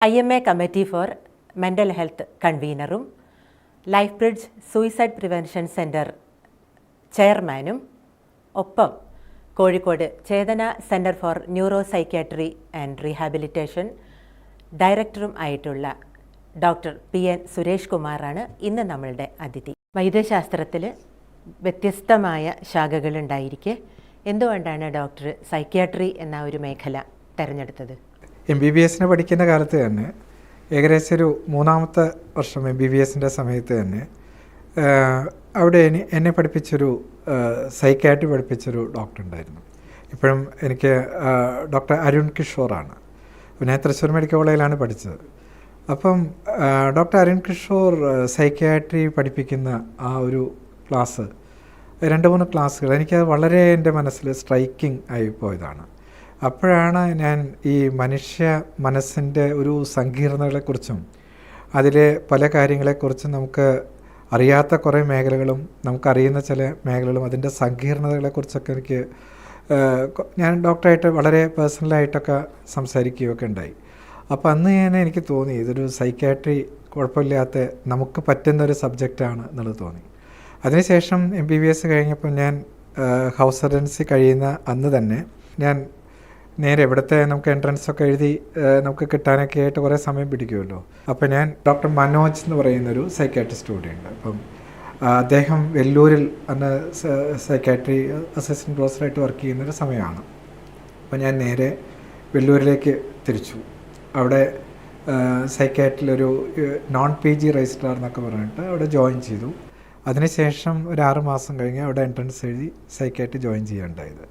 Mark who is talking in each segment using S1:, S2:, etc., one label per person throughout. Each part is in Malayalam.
S1: IMA committee for mental health കൺവീനറും Life Bridge suicide prevention centre ചെയർമാനും ഒപ്പം Kozhikode Chetana centre for neuro psychiatry and rehabilitation ഡയറക്ടറും ആയിട്ടുള്ള ഡോക്ടർ PN സുരേഷ് കുമാറാണ് ഇന്ന് നമ്മളുടെ അതിഥി. വൈദ്യശാസ്ത്രത്തിൽ വ്യത്യസ്തമായ ശാഖകളുണ്ടായിരിക്കെ എന്തുകൊണ്ടാണ് ഡോക്ടർ സൈക്യാട്രി എന്ന ഒരു മേഖല തിരഞ്ഞെടുത്തത്?
S2: MBBS പഠിക്കുന്ന കാലത്ത് തന്നെ ഏകദേശം ഒരു മൂന്നാമത്തെ വർഷം MBBS സമയത്ത് തന്നെ അവിടെ എന്നെ പഠിപ്പിച്ചൊരു സൈക്യാട്രി പഠിപ്പിച്ചൊരു ഡോക്ടർ ഉണ്ടായിരുന്നു. ഇപ്പോഴും എനിക്ക് ഡോക്ടർ അരുൺ കിഷോറാണ്. ഞാൻ തൃശ്ശൂർ മെഡിക്കൽ കോളേജിലാണ് പഠിച്ചത്. അപ്പം ഡോക്ടർ അരുൺ കിഷോർ സൈക്യാട്രി പഠിപ്പിക്കുന്ന ആ ഒരു ക്ലാസ് 2-3 ക്ലാസ്സുകൾ എനിക്കത് വളരെ എൻ്റെ മനസ്സിൽ സ്ട്രൈക്കിംഗ് ആയി പോയതാണ്. അപ്പോഴാണ് ഞാൻ ഈ മനുഷ്യ മനസ്സിൻ്റെ ഒരു സങ്കീർണതകളെക്കുറിച്ചും അതിലെ പല കാര്യങ്ങളെക്കുറിച്ചും നമുക്ക് അറിയാത്ത കുറേ മേഖലകളും നമുക്കറിയുന്ന ചില മേഖലകളും അതിൻ്റെ സങ്കീർണതകളെക്കുറിച്ചൊക്കെ ഞാൻ ഡോക്ടറായിട്ട് വളരെ പേഴ്സണലായിട്ടൊക്കെ സംസാരിക്കുകയൊക്കെ ഉണ്ടായി. അപ്പോൾ അന്ന് എനിക്ക് തോന്നി ഇതൊരു സൈക്യാട്രി കുഴപ്പമില്ലാത്ത നമുക്ക് പറ്റുന്നൊരു സബ്ജക്റ്റാണ് എന്നുള്ളത് തോന്നി. അതിനുശേഷം MBBS കഴിഞ്ഞപ്പോൾ ഞാൻ ഹൗസ് സർജൻസി കഴിയുന്ന അന്ന് തന്നെ ഞാൻ നേരെ ഇവിടുത്തെ നമുക്ക് എൻട്രൻസൊക്കെ എഴുതി നമുക്ക് കിട്ടാനൊക്കെ ആയിട്ട് കുറേ സമയം പിടിക്കുമല്ലോ. അപ്പോൾ ഞാൻ ഡോക്ടർ മനോജ് എന്ന് പറയുന്നൊരു സൈക്യാട്രിസ്റ്റ് കൂടിയുണ്ട്. അപ്പം അദ്ദേഹം വെല്ലൂരിൽ അന്ന് സൈക്യാട്രി അസിസ്റ്റൻറ്റ് പ്രൊഫസറായിട്ട് വർക്ക് ചെയ്യുന്നൊരു സമയമാണ്. അപ്പോൾ ഞാൻ നേരെ വെല്ലൂരിലേക്ക് തിരിച്ചു. അവിടെ സൈക്യാട്രിയിലൊരു നോൺ PG രജിസ്ട്രാർ എന്നൊക്കെ പറഞ്ഞിട്ട് അവിടെ ജോയിൻ ചെയ്തു. അതിനുശേഷം ഒരു 6 മാസം കഴിഞ്ഞ് അവിടെ എൻട്രൻസ് എഴുതി സൈക്യാട്രി ജോയിൻ ചെയ്യാനുണ്ടായത്.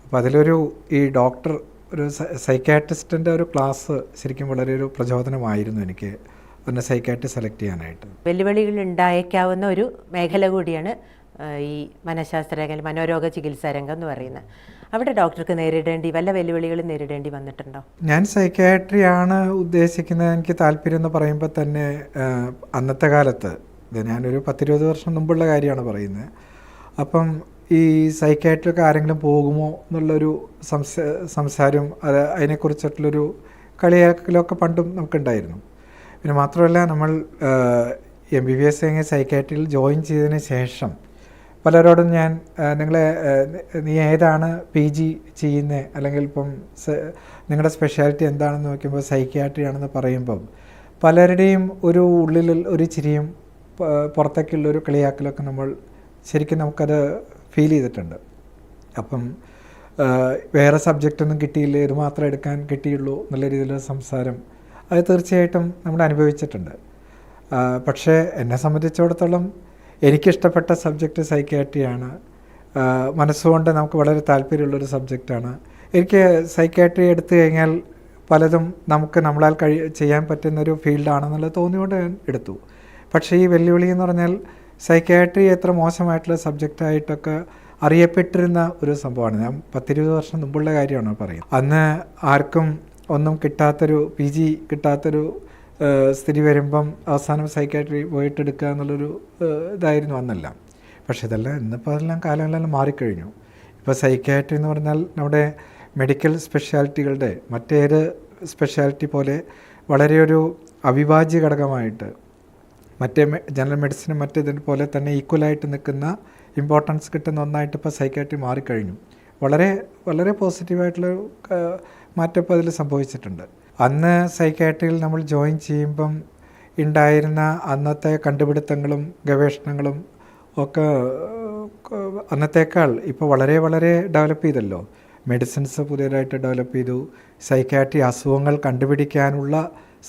S2: അപ്പോൾ അതിലൊരു ഈ ഡോക്ടർ ഒരു സൈക്യാട്രിസ്റ്റിൻ്റെ ഒരു ക്ലാസ് ശരിക്കും വളരെ ഒരു പ്രചോദനമായിരുന്നു എനിക്ക് പിന്നെ സൈക്യാട്രി സെലക്ട് ചെയ്യാനായിട്ട്.
S1: വെല്ലുവിളികൾ ഉണ്ടായേക്കാവുന്ന ഒരു മേഖല കൂടിയാണ് ഈ മനഃശാസ്ത്ര അല്ലെങ്കിൽ മനോരോഗ ചികിത്സാ രംഗം എന്ന് പറയുന്നത്. അവിടെ ഡോക്ടർക്ക് വല്ല വെല്ലുവിളികളും നേരിടേണ്ടി വന്നിട്ടുണ്ടോ?
S2: ഞാൻ സൈക്യാട്രിയാണ് ഉദ്ദേശിക്കുന്നത്, എനിക്ക് താല്പര്യം എന്ന് പറയുമ്പോൾ തന്നെ അന്നത്തെ കാലത്ത് ഞാനൊരു 10-20 വർഷം മുമ്പുള്ള കാര്യമാണ് പറയുന്നത്. അപ്പം ഈ സൈക്യാട്രിയൊക്കെ ആരെങ്കിലും പോകുമോ എന്നുള്ളൊരു സംസാരം അതിനെക്കുറിച്ചിട്ടുള്ളൊരു കളിയാക്കലൊക്കെ പണ്ടും നമുക്കുണ്ടായിരുന്നു. പിന്നെ മാത്രമല്ല നമ്മൾ MBBS കഴിഞ്ഞ് സൈക്യാട്രിയിൽ ജോയിൻ ചെയ്തതിന് ശേഷം പലരോടും ഞാൻ നീ ഏതാണ് PG ചെയ്യുന്നത്, അല്ലെങ്കിൽ ഇപ്പം നിങ്ങളുടെ സ്പെഷ്യാലിറ്റി എന്താണെന്ന് നോക്കുമ്പോൾ സൈക്യാട്രി ആണെന്ന് പറയുമ്പം പലരുടെയും ഒരു ഉള്ളിൽ ഒരു ചിരിയും പുറത്തേക്കുള്ളൊരു കളിയാക്കലൊക്കെ ശരിക്കും നമുക്കത് ഫീൽ ചെയ്തിട്ടുണ്ട്. അപ്പം വേറെ സബ്ജക്റ്റൊന്നും കിട്ടിയില്ല, ഇത് മാത്രം എടുക്കാൻ കിട്ടിയുള്ളൂ എന്നുള്ള രീതിയിലുള്ള സംസാരം അത് തീർച്ചയായിട്ടും നമ്മൾ അനുഭവിച്ചിട്ടുണ്ട്. പക്ഷേ എന്നെ സംബന്ധിച്ചിടത്തോളം എനിക്കിഷ്ടപ്പെട്ട സബ്ജക്റ്റ് സൈക്യാട്രിയാണ്. മനസ്സുകൊണ്ട് നമുക്ക് വളരെ താല്പര്യമുള്ളൊരു സബ്ജക്റ്റാണ്. എനിക്ക് സൈക്യാട്രി എടുത്തു കഴിഞ്ഞാൽ പലതും നമ്മളാൽ ചെയ്യാൻ പറ്റുന്നൊരു ഫീൽഡാണെന്നുള്ളത് തോന്നിയോണ്ട് ഞാൻ എടുത്തു. പക്ഷേ ഈ വെല്ലുവിളി എന്ന് പറഞ്ഞാൽ സൈക്യാട്രി എത്ര മോശമായിട്ടുള്ള സബ്ജക്റ്റായിട്ടൊക്കെ അറിയപ്പെട്ടിരുന്ന ഒരു സംഭവമാണ്. ഞാൻ 10-20 വർഷം മുമ്പുള്ള കാര്യമാണ് പറയുന്നത്. അന്ന് ആർക്കും ഒന്നും കിട്ടാത്തൊരു PG കിട്ടാത്തൊരു സ്ഥിതി വരുമ്പം അവസാനം സൈക്യാട്രി പോയിട്ടെടുക്കുക എന്നുള്ളൊരു ഇതായിരുന്നു അന്നെല്ലാം. പക്ഷേ ഇന്നിപ്പോൾ അതെല്ലാം കാലങ്ങളെല്ലാം മാറിക്കഴിഞ്ഞു. ഇപ്പോൾ സൈക്യാട്രി എന്ന് പറഞ്ഞാൽ നമ്മുടെ മെഡിക്കൽ സ്പെഷ്യാലിറ്റികളുടെ മറ്റേത് സ്പെഷ്യാലിറ്റി പോലെ വളരെ ഒരു അവിഭാജ്യ ഘടകമായിട്ട് മറ്റേ ജനറൽ മെഡിസിനും മറ്റേതിനെ പോലെ തന്നെ ഈക്വലായിട്ട് നിൽക്കുന്ന ഇമ്പോർട്ടൻസ് കിട്ടുന്ന ഒന്നായിട്ട് ഇപ്പോൾ സൈക്യാട്രി മാറിക്കഴിഞ്ഞു. വളരെ വളരെ പോസിറ്റീവായിട്ടുള്ള മാറ്റം ഇപ്പോൾ അതിൽ സംഭവിച്ചിട്ടുണ്ട്. അന്ന് സൈക്യാട്രിയിൽ നമ്മൾ ജോയിൻ ചെയ്യുമ്പം ഉണ്ടായിരുന്ന അന്നത്തെ കണ്ടുപിടുത്തങ്ങളും ഗവേഷണങ്ങളും ഒക്കെ അന്നത്തേക്കാൾ ഇപ്പോൾ വളരെ വളരെ ഡെവലപ്പ് ചെയ്തല്ലോ. മെഡിസിൻസ് പുതിയതായിട്ട് ഡെവലപ്പ് ചെയ്തു. സൈക്യാട്രി അസുഖങ്ങൾ കണ്ടുപിടിക്കാനുള്ള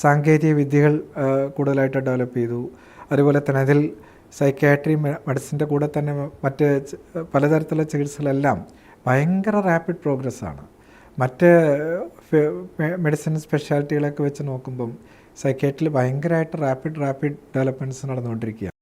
S2: സാങ്കേതിക വിദ്യകൾ കൂടുതലായിട്ട് ഡെവലപ്പ് ചെയ്തു. അതുപോലെ തന്നെ അതിൽ സൈക്യാട്രി മെഡിസിൻ്റെ കൂടെ തന്നെ മറ്റ് പലതരത്തിലുള്ള ചികിത്സകളെല്ലാം ഭയങ്കര റാപ്പിഡ് പ്രോഗ്രസ്സാണ്. മറ്റ് മെഡിസിൻ സ്പെഷ്യാലിറ്റികളൊക്കെ വെച്ച് നോക്കുമ്പം സൈക്യാട്രിയിൽ ഭയങ്കരമായിട്ട് റാപ്പിഡ് ഡെവലപ്മെൻറ്റ്സ് നടന്നുകൊണ്ടിരിക്കുകയാണ്.